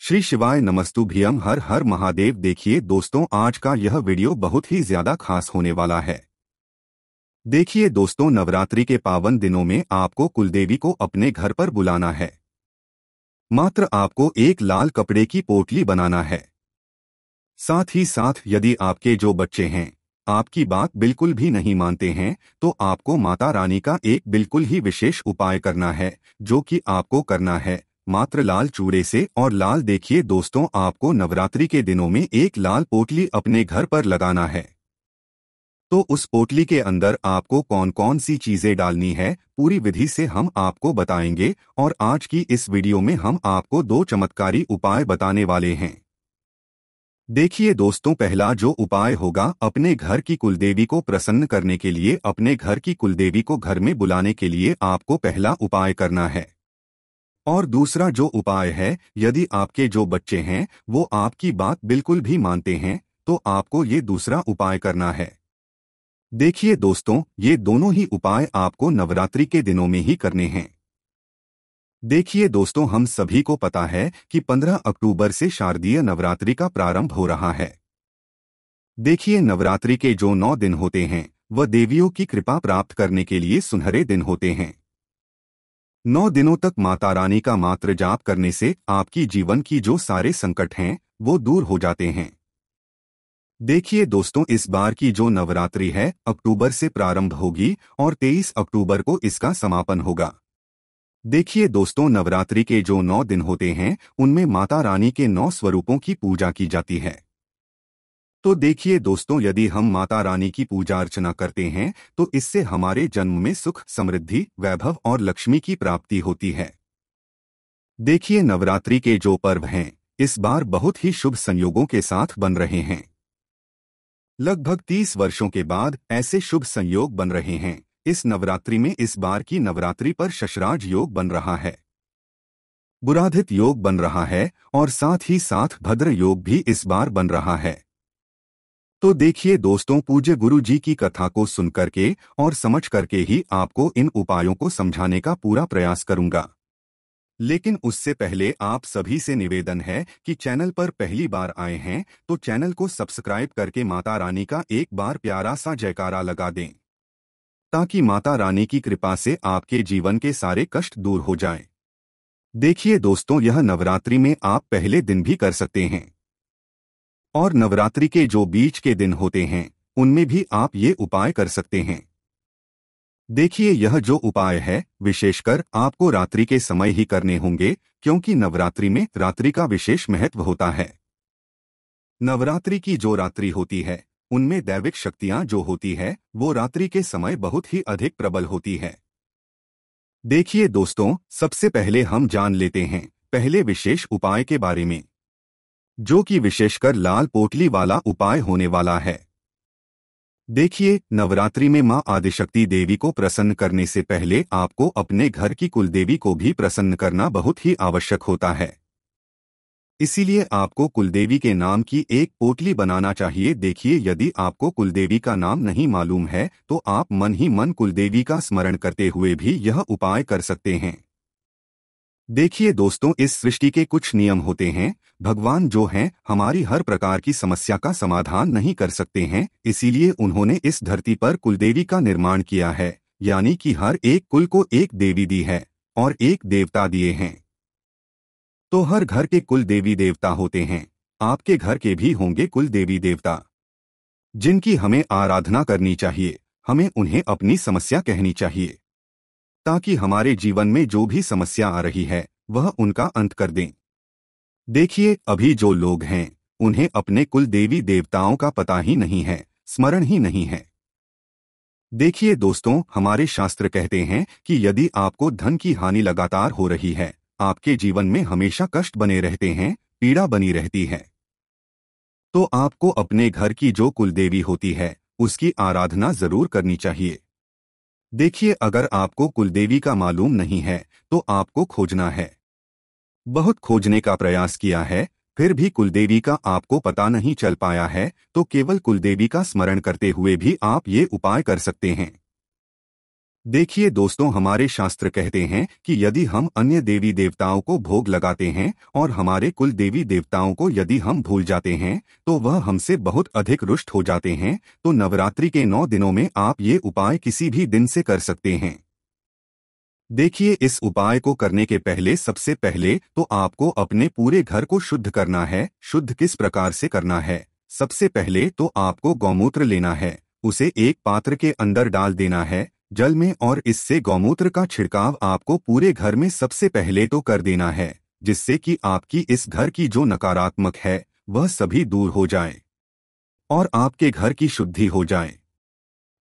श्री शिवाय नमस्तुभ्यम हर हर महादेव। देखिए दोस्तों, आज का यह वीडियो बहुत ही ज्यादा खास होने वाला है। देखिए दोस्तों, नवरात्रि के पावन दिनों में आपको कुलदेवी को अपने घर पर बुलाना है। मात्र आपको एक लाल कपड़े की पोटली बनाना है। साथ ही साथ यदि आपके जो बच्चे हैं आपकी बात बिल्कुल भी नहीं मानते हैं, तो आपको माता रानी का एक बिल्कुल ही विशेष उपाय करना है, जो कि आपको करना है मात्र लाल चूड़े से और लाल। देखिए दोस्तों, आपको नवरात्रि के दिनों में एक लाल पोटली अपने घर पर लगाना है। तो उस पोटली के अंदर आपको कौन कौन सी चीजें डालनी है, पूरी विधि से हम आपको बताएंगे। और आज की इस वीडियो में हम आपको दो चमत्कारी उपाय बताने वाले हैं। देखिए दोस्तों, पहला जो उपाय होगा, अपने घर की कुलदेवी को प्रसन्न करने के लिए, अपने घर की कुलदेवी को घर में बुलाने के लिए आपको पहला उपाय करना है। और दूसरा जो उपाय है, यदि आपके जो बच्चे हैं वो आपकी बात बिल्कुल भी मानते हैं, तो आपको ये दूसरा उपाय करना है। देखिए दोस्तों, ये दोनों ही उपाय आपको नवरात्रि के दिनों में ही करने हैं। देखिए दोस्तों, हम सभी को पता है कि 15 अक्टूबर से शारदीय नवरात्रि का प्रारंभ हो रहा है। देखिए, नवरात्रि के जो 9 दिन होते हैं वह देवियों की कृपा प्राप्त करने के लिए सुनहरे दिन होते हैं। 9 दिनों तक माता रानी का मात्र जाप करने से आपकी जीवन की जो सारे संकट हैं वो दूर हो जाते हैं। देखिए दोस्तों, इस बार की जो नवरात्रि है अक्टूबर से प्रारंभ होगी और 23 अक्टूबर को इसका समापन होगा। देखिए दोस्तों, नवरात्रि के जो 9 दिन होते हैं उनमें माता रानी के 9 स्वरूपों की पूजा की जाती है। तो देखिए दोस्तों, यदि हम माता रानी की पूजा अर्चना करते हैं तो इससे हमारे जन्म में सुख, समृद्धि, वैभव और लक्ष्मी की प्राप्ति होती है। देखिए, नवरात्रि के जो पर्व हैं इस बार बहुत ही शुभ संयोगों के साथ बन रहे हैं। लगभग 30 वर्षों के बाद ऐसे शुभ संयोग बन रहे हैं। इस नवरात्रि में इस बार की नवरात्रि पर शशराज योग बन रहा है, बुराधित योग बन रहा है और साथ ही साथ भद्र योग भी इस बार बन रहा है। तो देखिए दोस्तों, पूज्य गुरु जी की कथा को सुन करके और समझ करके ही आपको इन उपायों को समझाने का पूरा प्रयास करूंगा। लेकिन उससे पहले आप सभी से निवेदन है कि चैनल पर पहली बार आए हैं तो चैनल को सब्सक्राइब करके माता रानी का एक बार प्यारा सा जयकारा लगा दें, ताकि माता रानी की कृपा से आपके जीवन के सारे कष्ट दूर हो जाएं। देखिए दोस्तों, यह नवरात्रि में आप पहले दिन भी कर सकते हैं और नवरात्रि के जो बीच के दिन होते हैं उनमें भी आप ये उपाय कर सकते हैं। देखिए, यह जो उपाय है विशेषकर आपको रात्रि के समय ही करने होंगे, क्योंकि नवरात्रि में रात्रि का विशेष महत्व होता है। नवरात्रि की जो रात्रि होती है उनमें दैविक शक्तियां जो होती है वो रात्रि के समय बहुत ही अधिक प्रबल होती है। देखिए दोस्तों, सबसे पहले हम जान लेते हैं पहले विशेष उपाय के बारे में, जो कि विशेषकर लाल पोटली वाला उपाय होने वाला है। देखिए, नवरात्रि में मां आदिशक्ति देवी को प्रसन्न करने से पहले आपको अपने घर की कुलदेवी को भी प्रसन्न करना बहुत ही आवश्यक होता है। इसीलिए आपको कुलदेवी के नाम की एक पोटली बनाना चाहिए। देखिए, यदि आपको कुलदेवी का नाम नहीं मालूम है तो आप मन ही मन कुलदेवी का स्मरण करते हुए भी यह उपाय कर सकते हैं। देखिए दोस्तों, इस सृष्टि के कुछ नियम होते हैं। भगवान जो हैं हमारी हर प्रकार की समस्या का समाधान नहीं कर सकते हैं, इसीलिए उन्होंने इस धरती पर कुलदेवी का निर्माण किया है, यानी कि हर एक कुल को एक देवी दी है और एक देवता दिए हैं। तो हर घर के कुल देवी देवता होते हैं, आपके घर के भी होंगे कुल देवी देवता, जिनकी हमें आराधना करनी चाहिए। हमें उन्हें अपनी समस्या कहनी चाहिए, ताकि हमारे जीवन में जो भी समस्या आ रही है वह उनका अंत कर दें। देखिए, अभी जो लोग हैं उन्हें अपने कुल देवी देवताओं का पता ही नहीं है, स्मरण ही नहीं है। देखिए दोस्तों, हमारे शास्त्र कहते हैं कि यदि आपको धन की हानि लगातार हो रही है, आपके जीवन में हमेशा कष्ट बने रहते हैं, पीड़ा बनी रहती है, तो आपको अपने घर की जो कुलदेवी होती है उसकी आराधना जरूर करनी चाहिए। देखिए, अगर आपको कुलदेवी का मालूम नहीं है तो आपको खोजना है। बहुत खोजने का प्रयास किया है, फिर भी कुलदेवी का आपको पता नहीं चल पाया है, तो केवल कुलदेवी का स्मरण करते हुए भी आप ये उपाय कर सकते हैं। देखिए दोस्तों, हमारे शास्त्र कहते हैं कि यदि हम अन्य देवी देवताओं को भोग लगाते हैं और हमारे कुल देवी देवताओं को यदि हम भूल जाते हैं तो वह हमसे बहुत अधिक रुष्ट हो जाते हैं। तो नवरात्रि के 9 दिनों में आप ये उपाय किसी भी दिन से कर सकते हैं। देखिए, इस उपाय को करने के पहले सबसे पहले तो आपको अपने पूरे घर को शुद्ध करना है। शुद्ध किस प्रकार से करना है? सबसे पहले तो आपको गौमूत्र लेना है, उसे एक पात्र के अंदर डाल देना है जल में, और इससे गौमूत्र का छिड़काव आपको पूरे घर में सबसे पहले तो कर देना है, जिससे कि आपकी इस घर की जो नकारात्मक है वह सभी दूर हो जाए और आपके घर की शुद्धि हो जाए।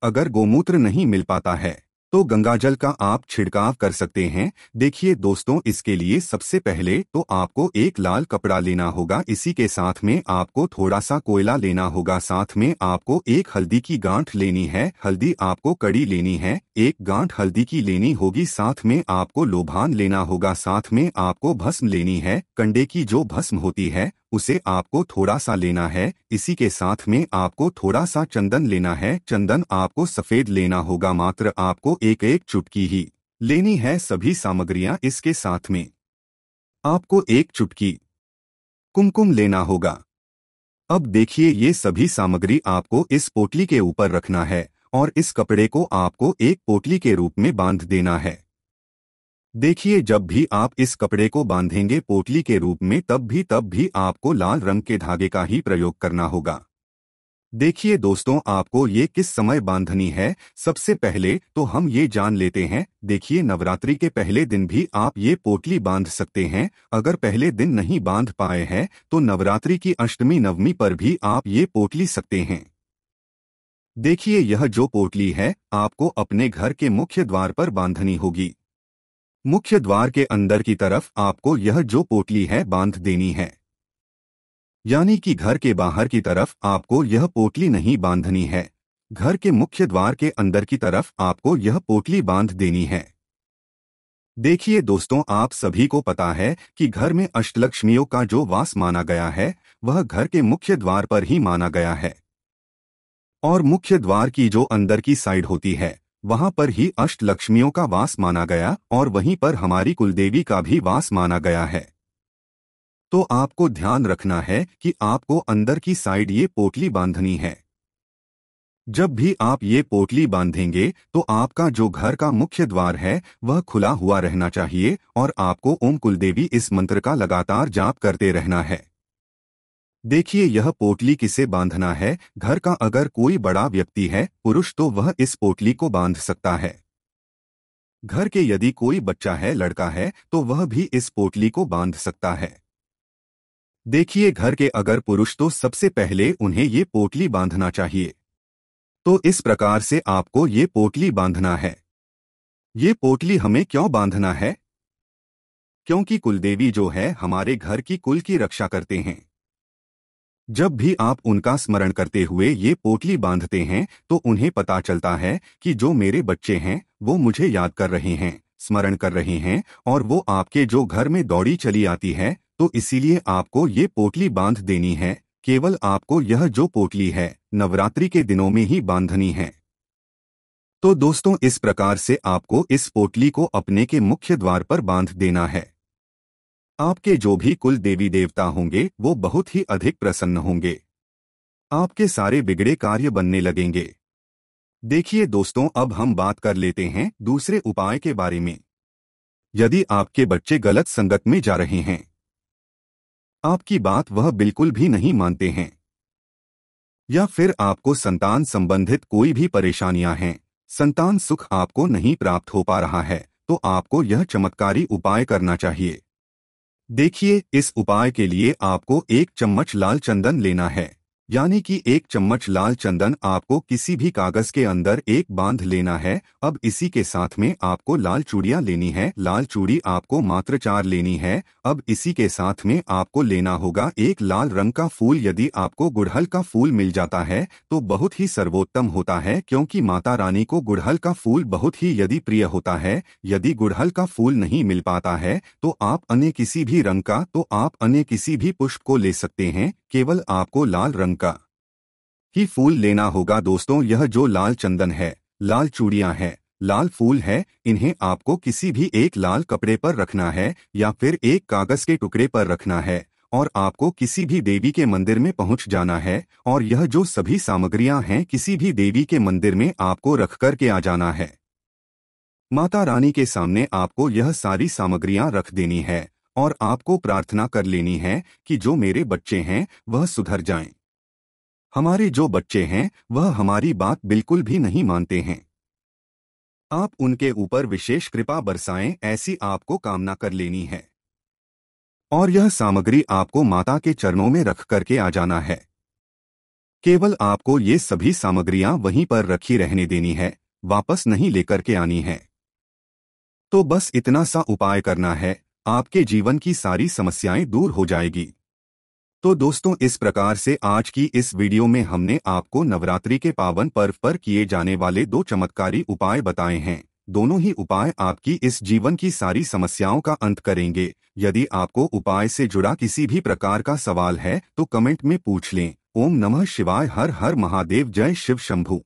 अगर गोमूत्र नहीं मिल पाता है तो गंगाजल का आप छिड़काव कर सकते हैं। देखिए दोस्तों, इसके लिए सबसे पहले तो आपको एक लाल कपड़ा लेना होगा, इसी के साथ में आपको थोड़ा सा कोयला लेना होगा, साथ में आपको एक हल्दी की गांठ लेनी है। हल्दी आपको कड़ी लेनी है, एक गांठ हल्दी की लेनी होगी। साथ में आपको लोभान लेना होगा, साथ में आपको भस्म लेनी है। कंडे की जो भस्म होती है उसे आपको थोड़ा सा लेना है। इसी के साथ में आपको थोड़ा सा चंदन लेना है। चंदन आपको सफेद लेना होगा, मात्र आपको एक एक चुटकी ही लेनी है। सभी सामग्रियां इसके साथ में आपको एक चुटकी कुमकुम लेना होगा। अब देखिए, ये सभी सामग्री आपको इस पोटली के ऊपर रखना है और इस कपड़े को आपको एक पोटली के रूप में बांध देना है। देखिए, जब भी आप इस कपड़े को बांधेंगे पोटली के रूप में तब भी आपको लाल रंग के धागे का ही प्रयोग करना होगा। देखिए दोस्तों, आपको ये किस समय बांधनी है सबसे पहले तो हम ये जान लेते हैं। देखिए, नवरात्रि के पहले दिन भी आप ये पोटली बांध सकते हैं। अगर पहले दिन नहीं बांध पाए हैं तो नवरात्रि की अष्टमी नवमी पर भी आप ये पोटली सकते हैं। देखिए, यह जो पोटली है आपको अपने घर के मुख्य द्वार पर बांधनी होगी। मुख्य द्वार के अंदर की तरफ आपको यह जो पोटली है बांध देनी है, यानी कि घर के बाहर की तरफ आपको यह पोटली नहीं बांधनी है। घर के मुख्य द्वार के अंदर की तरफ आपको यह पोटली बांध देनी है। देखिए दोस्तों, आप सभी को पता है कि घर में अष्टलक्ष्मियों का जो वास माना गया है वह घर के मुख्य द्वार पर ही माना गया है, और मुख्य द्वार की जो अंदर की साइड होती है वहां पर ही अष्टलक्ष्मियों का वास माना गया और वहीं पर हमारी कुलदेवी का भी वास माना गया है। तो आपको ध्यान रखना है कि आपको अंदर की साइड ये पोटली बांधनी है। जब भी आप ये पोटली बांधेंगे तो आपका जो घर का मुख्य द्वार है वह खुला हुआ रहना चाहिए और आपको ओम कुलदेवी इस मंत्र का लगातार जाप करते रहना है। देखिए, यह पोटली किसे बांधना है? घर का अगर कोई बड़ा व्यक्ति है पुरुष तो वह इस पोटली को बांध सकता है। घर के यदि कोई बच्चा है लड़का है तो वह भी इस पोटली को बांध सकता है। देखिए, घर के अगर पुरुष तो सबसे पहले उन्हें ये पोटली बांधना चाहिए। तो इस प्रकार से आपको ये पोटली बांधना है। ये पोटली हमें क्यों बांधना है? क्योंकि कुलदेवी जो है हमारे घर की कुल की रक्षा करते हैं। जब भी आप उनका स्मरण करते हुए ये पोटली बांधते हैं तो उन्हें पता चलता है कि जो मेरे बच्चे हैं वो मुझे याद कर रहे हैं, स्मरण कर रहे हैं, और वो आपके जो घर में दौड़ी चली आती है। तो इसीलिए आपको ये पोटली बांध देनी है। केवल आपको यह जो पोटली है नवरात्रि के दिनों में ही बांधनी है। तो दोस्तों, इस प्रकार से आपको इस पोटली को अपने के मुख्य द्वार पर बांध देना है। आपके जो भी कुल देवी देवता होंगे वो बहुत ही अधिक प्रसन्न होंगे, आपके सारे बिगड़े कार्य बनने लगेंगे। देखिए दोस्तों, अब हम बात कर लेते हैं दूसरे उपाय के बारे में। यदि आपके बच्चे गलत संगत में जा रहे हैं, आपकी बात वह बिल्कुल भी नहीं मानते हैं, या फिर आपको संतान संबंधित कोई भी परेशानियां हैं, संतान सुख आपको नहीं प्राप्त हो पा रहा है, तो आपको यह चमत्कारी उपाय करना चाहिए। देखिए, इस उपाय के लिए आपको 1 चम्मच लाल चंदन लेना है, यानी कि 1 चम्मच लाल चंदन आपको किसी भी कागज के अंदर एक बांध लेना है। अब इसी के साथ में आपको लाल चूड़ियां लेनी है। लाल चूड़ी आपको मात्र 4 लेनी है। अब इसी के साथ में आपको लेना होगा एक लाल रंग का फूल। यदि आपको गुड़हल का फूल मिल जाता है तो बहुत ही सर्वोत्तम होता है, क्योंकि माता रानी को गुड़हल का फूल बहुत ही यदि प्रिय होता है। यदि गुड़हल का फूल नहीं मिल पाता है तो आप अन्य किसी भी रंग का, तो आप अन्य किसी भी पुष्प को ले सकते हैं, केवल आपको लाल रंग का ही फूल लेना होगा। दोस्तों, यह जो लाल चंदन है, लाल चूड़ियां हैं, लाल फूल है, इन्हें आपको किसी भी एक लाल कपड़े पर रखना है या फिर एक कागज के टुकड़े पर रखना है और आपको किसी भी देवी के मंदिर में पहुंच जाना है और यह जो सभी सामग्रियां हैं किसी भी देवी के मंदिर में आपको रख कर के आ जाना है। माता रानी के सामने आपको यह सारी सामग्रियां रख देनी है और आपको प्रार्थना कर लेनी है कि जो मेरे बच्चे हैं वह सुधर जाएं। हमारे जो बच्चे हैं वह हमारी बात बिल्कुल भी नहीं मानते हैं। आप उनके ऊपर विशेष कृपा बरसाएं, ऐसी आपको कामना कर लेनी है और यह सामग्री आपको माता के चरणों में रख करके आ जाना है। केवल आपको ये सभी सामग्रियां वहीं पर रखी रहने देनी है, वापस नहीं लेकर के आनी है। तो बस इतना सा उपाय करना है, आपके जीवन की सारी समस्याएं दूर हो जाएगी। तो दोस्तों, इस प्रकार से आज की इस वीडियो में हमने आपको नवरात्रि के पावन पर्व पर किए जाने वाले 2 चमत्कारी उपाय बताए हैं। दोनों ही उपाय आपकी इस जीवन की सारी समस्याओं का अंत करेंगे। यदि आपको उपाय से जुड़ा किसी भी प्रकार का सवाल है तो कमेंट में पूछ लें। ओम नमः शिवाय। हर हर महादेव। जय शिव शंभू।